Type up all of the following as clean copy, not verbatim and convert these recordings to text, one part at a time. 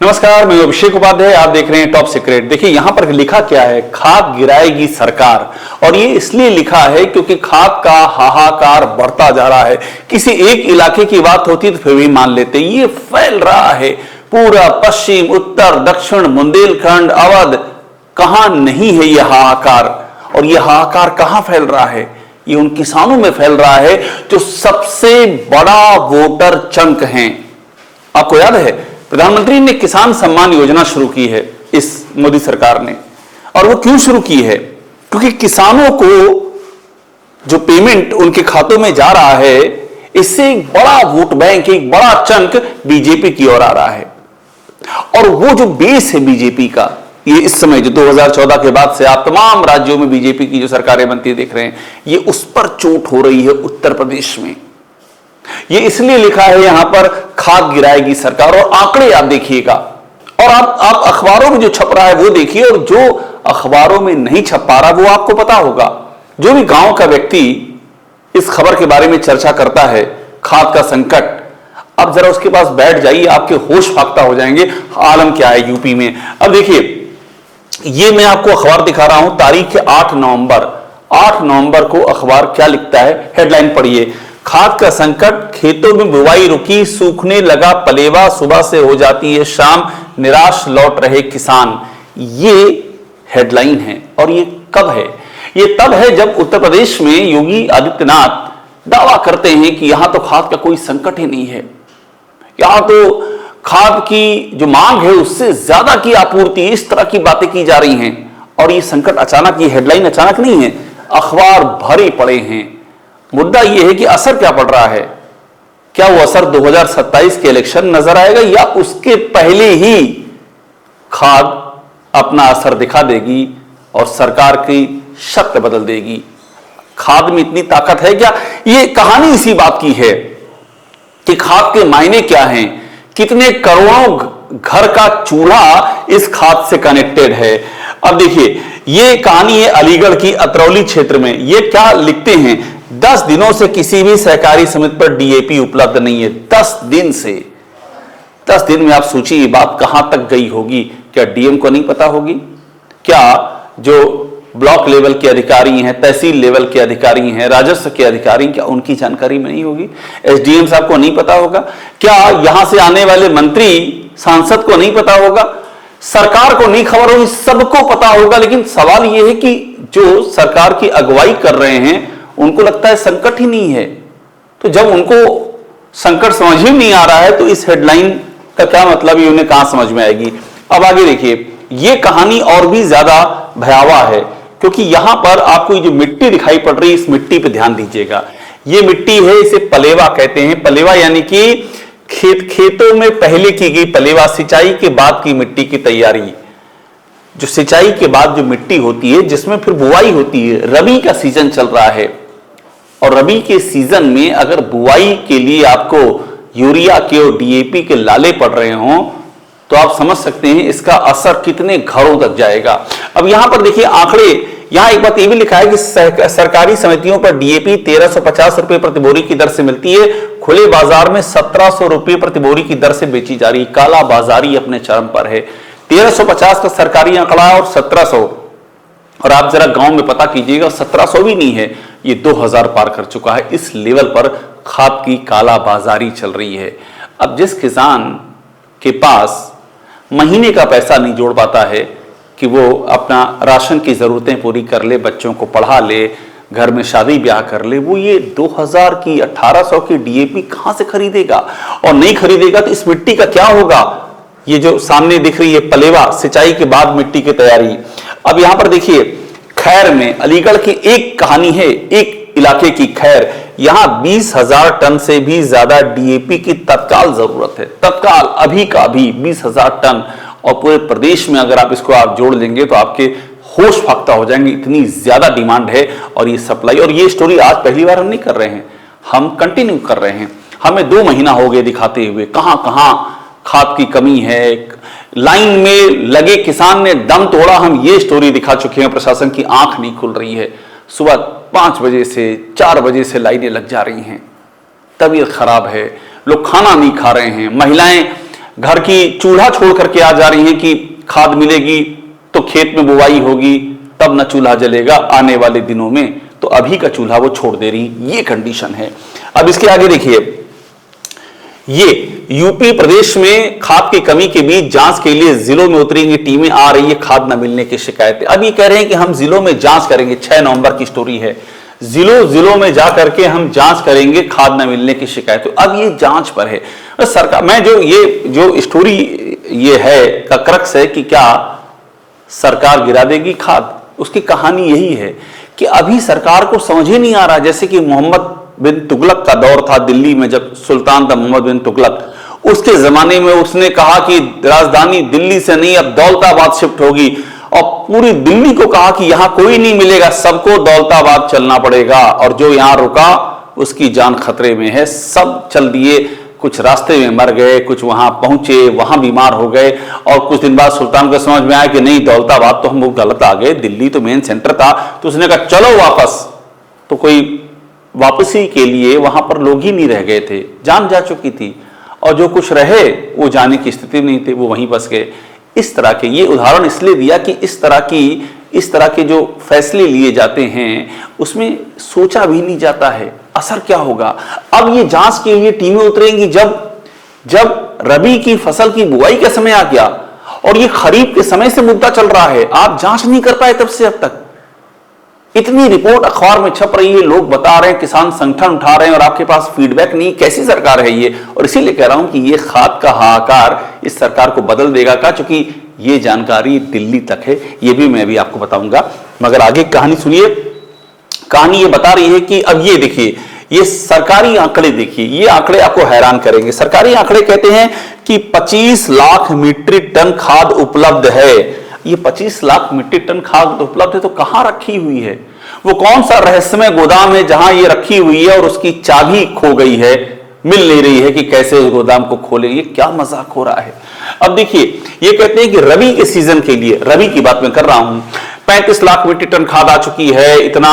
नमस्कार, मैं अभिषेक उपाध्याय। आप देख रहे हैं टॉप सीक्रेट। देखिए यहां पर लिखा क्या है, खाद गिराएगी सरकार। और ये इसलिए लिखा है क्योंकि खाद का हाहाकार बढ़ता जा रहा है। किसी एक इलाके की बात होती तो फिर भी मान लेते, ये फैल रहा है पूरा पश्चिम, उत्तर, दक्षिण, बुंदेलखंड, अवध। कहां नहीं है ये हाहाकार। और ये हाहाकार कहां फैल रहा है? ये उन किसानों में फैल रहा है जो सबसे बड़ा वोटर चंक हैं। आपको याद है प्रधानमंत्री ने किसान सम्मान योजना शुरू की है इस मोदी सरकार ने। और वो क्यों शुरू की है? क्योंकि किसानों को जो पेमेंट उनके खातों में जा रहा है, इससे एक बड़ा वोट बैंक, एक बड़ा चंक बीजेपी की ओर आ रहा है। और वो जो बेस है बीजेपी का, ये इस समय जो 2014 के बाद से आप तमाम राज्यों में बीजेपी की जो सरकारें बनती देख रहे हैं, ये उस पर चोट हो रही है उत्तर प्रदेश में। ये इसलिए लिखा है यहां पर खाद गिराएगी सरकार। और आंकड़े आप देखिएगा, और आप अखबारों में जो छप रहा है वो देखिए, और जो अखबारों में नहीं छप पा रहा वो आपको पता होगा। जो भी गांव का व्यक्ति इस खबर के बारे में चर्चा करता है, खाद का संकट, अब जरा उसके पास बैठ जाइए, आपके होश फाख्ता हो जाएंगे आलम क्या है यूपी में। अब देखिए, ये मैं आपको अखबार दिखा रहा हूं, तारीख है 8 नवंबर को अखबार क्या लिखता है, हेडलाइन पढ़िए। खाद का संकट, खेतों में बुवाई रुकी, सूखने लगा पलेवा, सुबह से हो जाती है शाम, निराश लौट रहे किसान। ये हेडलाइन है। और ये कब है? ये तब है जब उत्तर प्रदेश में योगी आदित्यनाथ दावा करते हैं कि यहां तो खाद का कोई संकट ही नहीं है, यहां तो खाद की जो मांग है उससे ज्यादा की आपूर्ति, इस तरह की बातें की जा रही हैं। और ये संकट अचानक, ये हेडलाइन अचानक नहीं है, अखबार भरे पड़े हैं। मुद्दा यह है कि असर क्या पड़ रहा है। क्या वो असर 2027 के इलेक्शन नजर आएगा, या उसके पहले ही खाद अपना असर दिखा देगी और सरकार की शक्ल बदल देगी? खाद में इतनी ताकत है क्या? ये कहानी इसी बात की है कि खाद के मायने क्या हैं, कितने करोड़ों घर का चूल्हा इस खाद से कनेक्टेड है। अब देखिए, ये कहानी है अलीगढ़ की अतरौली क्षेत्र में। ये क्या लिखते हैं, 10 दिनों से किसी भी सहकारी समिति पर डीएपी उपलब्ध नहीं है। 10 दिन से, 10 दिन में आप सोचिए ये बात कहां तक गई होगी। क्या डीएम को नहीं पता होगी? क्या जो ब्लॉक लेवल के अधिकारी हैं, तहसील लेवल के अधिकारी हैं, राजस्व के अधिकारी, क्या उनकी जानकारी में नहीं होगी? एसडीएम साहब को नहीं पता होगा? क्या यहां से आने वाले मंत्री सांसद को नहीं पता होगा? सरकार को नहीं खबर होगी? सबको पता होगा। लेकिन सवाल यह है कि जो सरकार की अगुवाई कर रहे हैं उनको लगता है संकट ही नहीं है। तो जब उनको संकट समझ ही नहीं आ रहा है तो इस हेडलाइन का क्या मतलब, ये उन्हें कहां समझ में आएगी? अब आगे देखिए, ये कहानी और भी ज्यादा भयावह है, क्योंकि यहां पर आपको ये जो मिट्टी दिखाई पड़ रही है, इस मिट्टी पे ध्यान दीजिएगा। ये मिट्टी है, इसे पलेवा कहते हैं। पलेवा यानी कि खेतों में पहले की गई पलेवा, सिंचाई के बाद की मिट्टी की तैयारी। जो सिंचाई के बाद जो मिट्टी होती है, जिसमें फिर बुआई होती है। रबी का सीजन चल रहा है, और रबी के सीजन में अगर बुआई के लिए आपको यूरिया के और डीएपी के लाले पड़ रहे हों, तो आप समझ सकते हैं इसका असर कितने घरों तक जाएगा। अब यहां पर देखिए आंकड़े, यहां एक बात यह भी लिखा है कि सरकारी समितियों पर डीएपी 1350 रुपए प्रति बोरी की दर से मिलती है। खुले बाजार में 1700 रुपए प्रति बोरी की दर से बेची जा रही। काला बाजारी अपने चरम पर है। 1350 का सरकारी आंकड़ा है और 1700, और आप जरा गांव में पता कीजिएगा, 1700 भी नहीं है, ये 2000 पार कर चुका है। इस लेवल पर खाद की काला बाजारी चल रही है। अब जिस किसान के पास महीने का पैसा नहीं जोड़ पाता है कि वो अपना राशन की जरूरतें पूरी कर ले, बच्चों को पढ़ा ले, घर में शादी ब्याह कर ले, वो ये 2000 की 1800 की डीएपी कहां से खरीदेगा? और नहीं खरीदेगा तो इस मिट्टी का क्या होगा? ये जो सामने दिख रही है पलेवा, सिंचाई के बाद मिट्टी की तैयारी। अब यहां पर देखिए, खैर में अलीगढ़ की एक कहानी है, एक इलाके की खैर। यहां 20,000 टन से भी ज्यादा डीएपी की तत्काल जरूरत है। तत्काल, अभी का अभी 20,000 टन। और पूरे प्रदेश में अगर आप इसको जोड़ लेंगे तो आपके होश फाख्ता हो जाएंगे, इतनी ज्यादा डिमांड है। और ये सप्लाई, और ये स्टोरी आज पहली बार हम नहीं कर रहे हैं, हम कंटिन्यू कर रहे हैं। हमें 2 महीना हो गए दिखाते हुए कहां कहां खाद की कमी है। लाइन में लगे किसान ने दम तोड़ा, हम ये स्टोरी दिखा चुके हैं। प्रशासन की आंख नहीं खुल रही है। सुबह 5 बजे से 4 बजे से लाइनें लग जा रही हैं। तबीयत खराब है, लोग खाना नहीं खा रहे हैं, महिलाएं घर की चूल्हा छोड़ करके आ जा रही हैं कि खाद मिलेगी तो खेत में बुवाई होगी, तब न चूल्हा जलेगा आने वाले दिनों में, तो अभी का चूल्हा वो छोड़ दे रही, ये कंडीशन है। अब इसके आगे देखिए, ये यूपी प्रदेश में खाद की कमी के बीच जांच के लिए जिलों में उतरेंगी टीमें, आ रही है खाद न मिलने की शिकायतें। अब ये कह रहे हैं कि हम जिलों में जांच करेंगे, 6 नवंबर की स्टोरी है, जिलों में जा करके हम जांच करेंगे खाद न मिलने की शिकायतें। अब ये जांच पर है सरकार। मैं जो स्टोरी ये है का क्रक्स है कि क्या सरकार गिरा देगी खाद, उसकी कहानी यही है कि अभी सरकार को समझ ही नहीं आ रहा। जैसे कि मोहम्मद बिन तुगलक का दौर था दिल्ली में, जब सुल्तान था मोहम्मद बिन तुगलक, उसके जमाने में उसने कहा कि राजधानी दिल्ली से नहीं अब दौलताबाद शिफ्ट होगी, और पूरी दिल्ली को कहा कि यहां कोई नहीं मिलेगा, सबको दौलताबाद चलना पड़ेगा, और जो यहां रुका उसकी जान खतरे में है। सब चल दिए, कुछ रास्ते में मर गए, कुछ वहां पहुंचे, वहां बीमार हो गए, और कुछ दिन बाद सुल्तान को समझ में आया कि नहीं दौलताबाद तो हम वो गलत आ गए, दिल्ली तो मेन सेंटर था, तो उसने कहा चलो वापस। तो कोई वापसी के लिए वहां पर लोग ही नहीं रह गए थे, जान जा चुकी थी, और जो कुछ रहे वो जाने की स्थिति में नहीं थे, वो वहीं बस गए। इस तरह के ये उदाहरण इसलिए दिया कि इस तरह के जो फैसले लिए जाते हैं उसमें सोचा भी नहीं जाता है असर क्या होगा। अब ये जांच के लिए टीमें उतरेंगी जब रबी की फसल की बुआई का समय आ गया, और ये खरीफ के समय से मुद्दा चल रहा है, आप जांच नहीं कर पाए तब से अब तक। इतनी रिपोर्ट अखबार में छप रही है, लोग बता रहे हैं, किसान संगठन उठा रहे हैं, और आपके पास फीडबैक नहीं। कैसी सरकार है ये? और इसीलिए कह रहा हूं कि ये खाद का हाहाकार इस सरकार को बदल देगा का, चूंकि ये जानकारी दिल्ली तक है, ये भी मैं भी आपको बताऊंगा। मगर आगे कहानी सुनिए। कहानी ये बता रही है कि अब ये देखिए, ये सरकारी आंकड़े देखिए, ये आंकड़े आपको हैरान करेंगे। सरकारी आंकड़े कहते हैं कि 25 लाख मीट्रिक टन खाद उपलब्ध है। ये 25 लाख मीट्रिक टन खाद उपलब्ध है तो कहां रखी हुई है? वो कौन सा रहस्यमय गोदाम है जहां ये रखी हुई है और उसकी चाबी खो गई है, मिल नहीं रही है कि कैसे उस गोदाम को खोले? ये क्या मजाक हो रहा है? अब देखिए, ये कहते हैं कि रबी के सीजन के लिए, रबी की बात मैं कर रहा हूं, 35 लाख मीट्रिक टन खाद आ चुकी है, इतना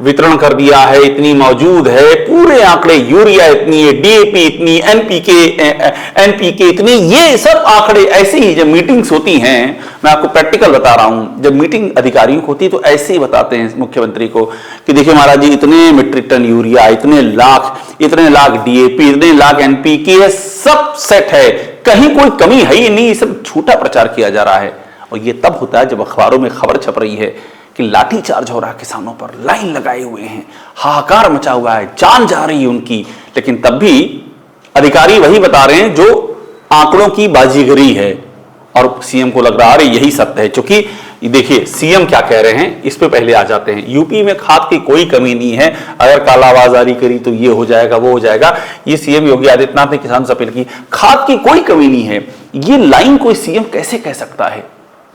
वितरण कर दिया है, इतनी मौजूद है, पूरे आंकड़े, यूरिया इतनी है, डीएपी इतनी, एनपीके इतनी, ये सब आंकड़े ऐसे ही जब मीटिंग्स होती हैं, मैं आपको प्रैक्टिकल बता रहा हूं, जब मीटिंग अधिकारियों को होती है तो ऐसे ही बताते हैं मुख्यमंत्री को कि देखिए महाराज जी इतने मीट्रिक टन यूरिया, इतने लाख डीएपी, इतने लाख एनपीके है, सब सेट है, कहीं कोई कमी है ही नहीं। ये सब झूठा प्रचार किया जा रहा है। और ये तब होता है जब अखबारों में खबर छप रही है कि लाठीचार्ज हो रहा है किसानों पर, लाइन लगाए हुए हैं, हाहाकार मचा हुआ है, जान जा रही है उनकी, लेकिन तब भी अधिकारी वही बता रहे हैं जो आंकड़ों की बाजीगरी है। और सीएम को लग रहा है यही सत्य है। क्योंकि देखिए सीएम क्या कह रहे हैं, इस पे पहले आ जाते हैं। यूपी में खाद की कोई कमी नहीं है, अगर कालाबाजारी करी तो ये हो जाएगा, वो हो जाएगा। ये सीएम योगी आदित्यनाथ ने किसान से अपील की, खाद की कोई कमी नहीं है। ये लाइन कोई सीएम कैसे कह सकता है?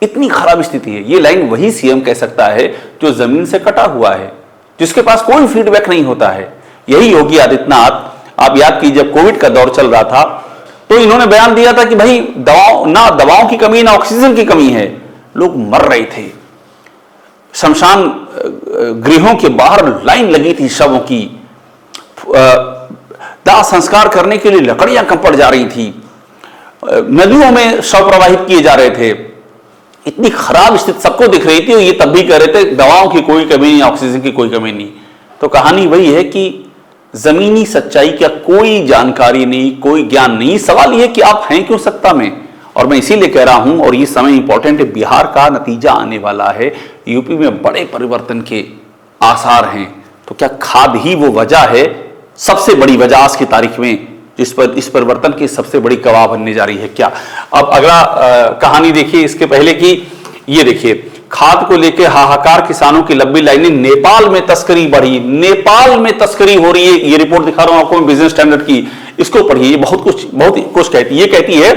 इतनी खराब स्थिति है। ये लाइन वही सीएम कह सकता है जो जमीन से कटा हुआ है, जिसके पास कोई फीडबैक नहीं होता है। यही योगी आदित्यनाथ, आप याद कीजिए जब कोविड का दौर चल रहा था तो इन्होंने बयान दिया था कि भाई दवाओं की कमी ना ऑक्सीजन की कमी है, लोग मर रहे थे, शमशान गृहों के बाहर लाइन लगी थी शवों की, दाह संस्कार करने के लिए लकड़ियां कम पड़ जा रही थी, नदियों में शव प्रवाहित किए जा रहे थे। इतनी खराब स्थिति सबको दिख रही थी और ये तब भी कह रहे थे दवाओं की कोई कमी नहीं, ऑक्सीजन की कोई कमी नहीं। तो कहानी वही है कि जमीनी सच्चाई का कोई जानकारी नहीं, कोई ज्ञान नहीं। सवाल यह कि आप हैं क्यों सत्ता में? और मैं इसीलिए कह रहा हूं, और ये समय इंपॉर्टेंट है, बिहार का नतीजा आने वाला है, यूपी में बड़े परिवर्तन के आसार हैं। तो क्या खाद ही वो वजह है, सबसे बड़ी वजह आज की तारीख में, जिस पर इस परिवर्तन की सबसे बड़ी गवाह बनने जा रही है क्या? अब अगला कहानी देखिए इसके पहले की, ये देखिए खाद को लेकर हाहाकार, किसानों की लंबी लाइनें, नेपाल में तस्करी बढ़ी, नेपाल में तस्करी हो रही है। ये रिपोर्ट दिखा रहा हूं आपको बिजनेस स्टैंडर्ड की, इसको पढ़िए, ये बहुत कुछ कहती है। ये कहती है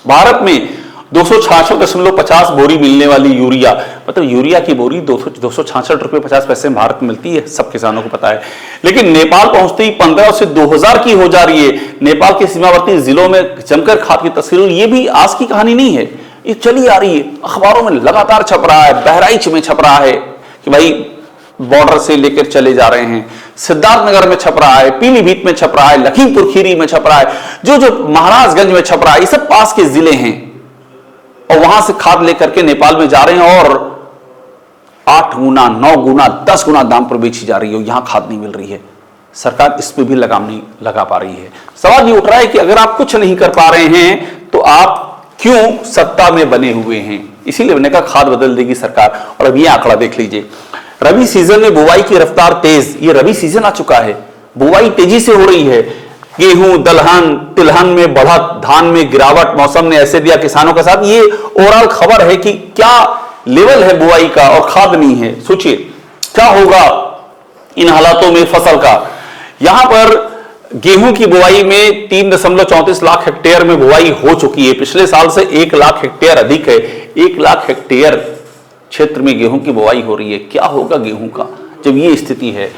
भारत में 266.50 बोरी मिलने वाली यूरिया, मतलब यूरिया की बोरी 266 रुपये 50 पैसे में भारत में मिलती है, सब किसानों को पता है। लेकिन नेपाल पहुंचते ही 1500 से 2000 की हो जा रही है। नेपाल के सीमावर्ती जिलों में जमकर खाद की तस्करी, ये भी आज की कहानी नहीं है, ये चली आ रही है, अखबारों में लगातार छप रहा है। बहराइच में छप रहा है कि भाई बॉर्डर से लेकर चले जा रहे हैं, सिद्धार्थनगर में छप रहा है, पीलीभीत में छप रहा है, लखीमपुर खीरी में छप रहा है, जो महाराजगंज में छप रहा है, ये सब पास के जिले हैं और वहां से खाद लेकर के नेपाल में जा रहे हैं और 8 गुना, 9 गुना, 10 गुना दाम पर बेची जा रही है। यहां खाद नहीं मिल रही है, सरकार इस पे भी लगाम नहीं लगा पा रही है। सवाल ये उठ रहा है कि अगर आप कुछ नहीं कर पा रहे हैं तो आप क्यों सत्ता में बने हुए हैं? इसीलिए मैंने कहा खाद बदल देगी सरकार। और अब ये आंकड़ा देख लीजिए, रबी सीजन में बुवाई की रफ्तार तेज। ये रबी सीजन आ चुका है, बुवाई तेजी से हो रही है। गेहूं, दलहन, तिलहन में बढ़त, धान में गिरावट, मौसम ने ऐसे दिया किसानों के साथ। ये ओवरऑल खबर है कि क्या लेवल है बुआई का और खाद नहीं है। सोचिए क्या होगा इन हालातों में फसल का। यहां पर गेहूं की बुआई में 3.34 लाख हेक्टेयर में बुआई हो चुकी है। पिछले साल से 1 लाख हेक्टेयर अधिक है। 1 लाख हेक्टेयर क्षेत्र में गेहूं की बुआई हो रही है। क्या होगा गेहूं का जब ये स्थिति है?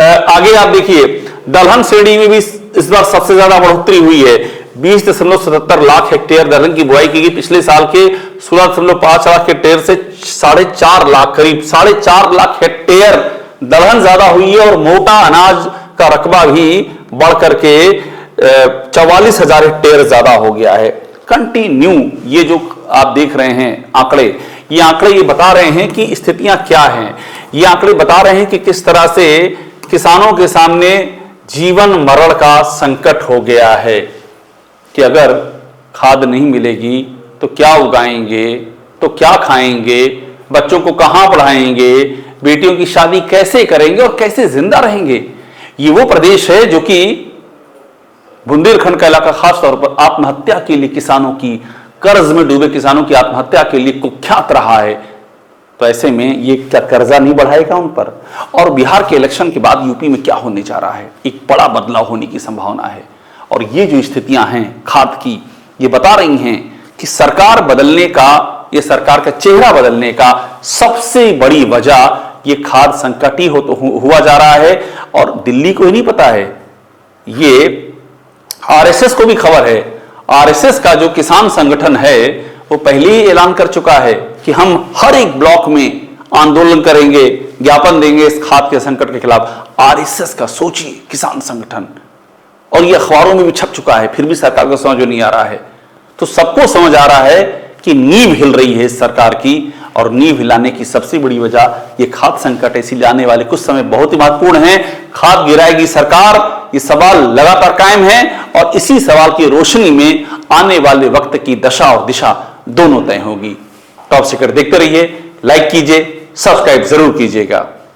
आगे आप देखिए, दलहन श्रेणी में भी इस बार सबसे ज्यादा बढ़ोतरी हुई है। 20.77 लाख हेक्टेयर दलहन की बुआई की गई। पिछले साल के 16.5 लाख हेक्टेयर से 4.5 लाख, करीब 4.5 लाख हेक्टेयर दलहन ज्यादा हुई है और मोटा अनाज का रकबा भी बढ़ करके 44,000 हेक्टेयर ज्यादा हो गया है। कंटिन्यू ये जो आप देख रहे हैं आंकड़े, ये बता रहे हैं कि स्थितियां क्या हैं। ये आंकड़े बता रहे हैं कि किस तरह से किसानों के सामने जीवन मरण का संकट हो गया है कि अगर खाद नहीं मिलेगी तो क्या उगाएंगे, तो क्या खाएंगे, बच्चों को कहां पढ़ाएंगे, बेटियों की शादी कैसे करेंगे और कैसे जिंदा रहेंगे। ये वो प्रदेश है जो कि बुंदेलखंड का इलाका खास तौर पर आत्महत्या के लिए, किसानों की कर्ज में डूबे किसानों की आत्महत्या के लिए कुख्यात रहा है। तो ऐसे में ये क्या कर्जा नहीं बढ़ाएगा उन पर? और बिहार के इलेक्शन के बाद यूपी में क्या होने जा रहा है, एक बड़ा बदलाव होने की संभावना है। और ये जो स्थितियां हैं खाद की, ये बता रही हैं कि सरकार बदलने का, ये सरकार का चेहरा बदलने का सबसे बड़ी वजह ये खाद संकट ही हुआ जा रहा है। और दिल्ली को ही नहीं पता है, ये आरएसएस को भी खबर है। आरएसएस का जो किसान संगठन है वो पहले ही ऐलान कर चुका है कि हम हर एक ब्लॉक में आंदोलन करेंगे, ज्ञापन देंगे इस खाद के संकट के खिलाफ। आरएसएस का सोचिए किसान संगठन, और ये अखबारों में भी छप चुका है, फिर भी सरकार को समझ नहीं आ रहा है। तो सबको समझ आ रहा है कि नींव हिल रही है इस सरकार की, और नींव हिलाने की सबसे बड़ी वजह ये खाद संकट है। इसीलिए आने वाले कुछ समय बहुत ही महत्वपूर्ण है। खाद गिराएगी सरकार, ये सवाल लगातार कायम है और इसी सवाल की रोशनी में आने वाले वक्त की दशा और दिशा दोनों तय होगी। टॉप सीक्रेट देखते रहिए, लाइक कीजिए, सब्सक्राइब जरूर कीजिएगा।